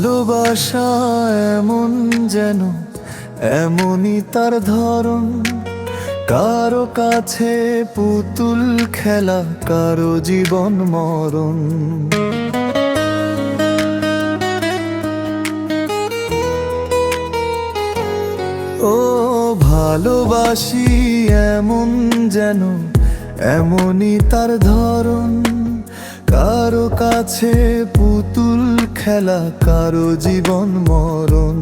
ভালোবাসা এমন যেন এমনই তার ধরন, কারো কাছে পুতুল খেলা, কারো জীবন মরণ। ও ভালোবাসি এমন যেন এমনই তার ধরন, কারো কাছে পুতুল খেলা, কারো জীবন মরণ।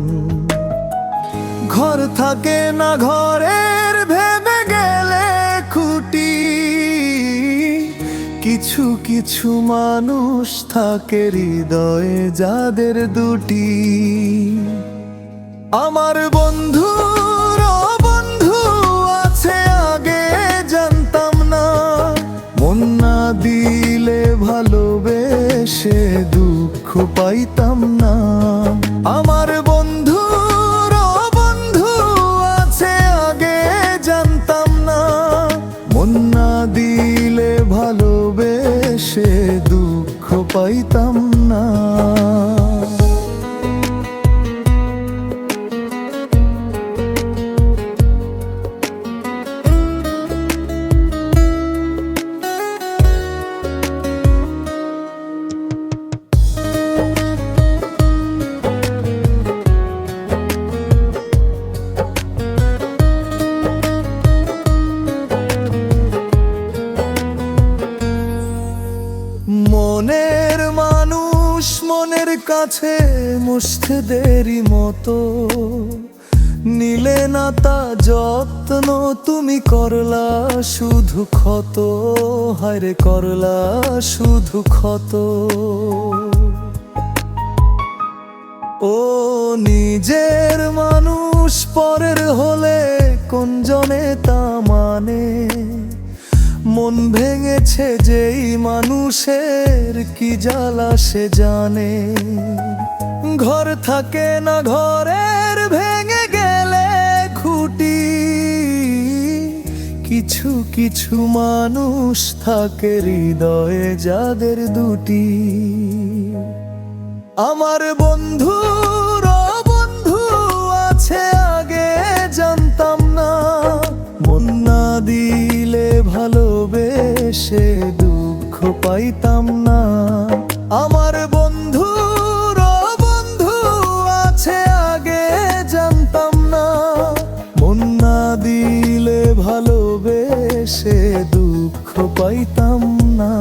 ঘর থাকে না ঘরের ভেবে গেলে খুঁটি, কিছু কিছু মানুষ থাকে হৃদয়ে যাদের দুটি। আমার বন্ধুর বন্ধু আছে আগে জানতাম না, মন না দিলে ভালোবেসে দুঃখ পাইতাম না। আমার বন্ধুর বন্ধু আছে আগে জানতাম না, মন না দিলে ভালোবেসে দুঃখ পাইতাম না। মনের মানুষ মনের কাছে মুছতে দেরি মতো, নিলে না তা যত্ন, তুমি করলা শুধু ক্ষত, হায়রে করলা শুধু ক্ষত। ও নিজের মানুষ পরের হলে কোন জনে তা মানে, মন ভেঙেছে যেই মানুষের কি জ্বালা সে জানে। ঘর থাকে না ঘরের ভেঙে গেলে খুঁটি, কিছু কিছু মানুষ থাকে হৃদয়ে যাদের দুটি। আমার বন্ধুর বন্ধু আছে আগে জানতাম না, মন না দিলে ভালোবেসে দুঃখ পাইতাম না। আমার বন্ধুর বন্ধু আছে আগে জানতাম না, মন না দিলে ভালোবেসে দুঃখ পাইতাম না।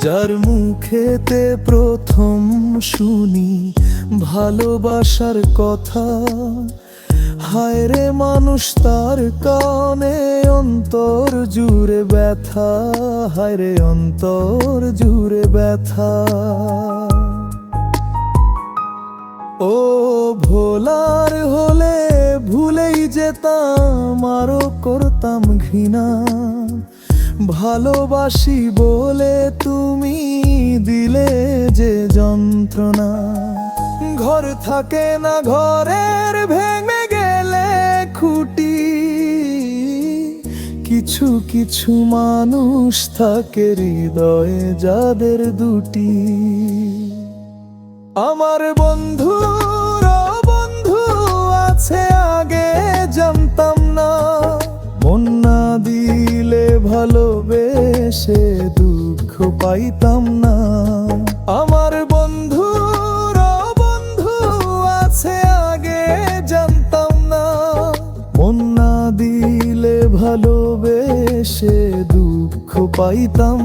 যার মুখেতে প্রথম শুনি ভালোবাসার কথা, হায়রে মানুষ তার কানে অন্তর জুড়ে ব্যথা, হায়রে অন্তর জুড়ে ব্যথা। ও ভোলার হলে ভুলেই যেতাম, আরো করতাম ঘৃণা, ভালোবাসি বলে তুমি দিলে যে যন্ত্রণা। ঘর থাকে না ঘরের ভেঙে গেলে খুঁটি, কিছু কিছু মানুষ থাকে হৃদয়ে যাদের দুটি। আমার বন্ধুর বন্ধু আছে আগে জানতাম না, মন না দিলে ভালোবেসে দুঃখ পাইতাম না। আমার বন্ধুর বন্ধু আছে আগে জানতাম না, মন না দিলে ভালোবেসে দুঃখ পাইতাম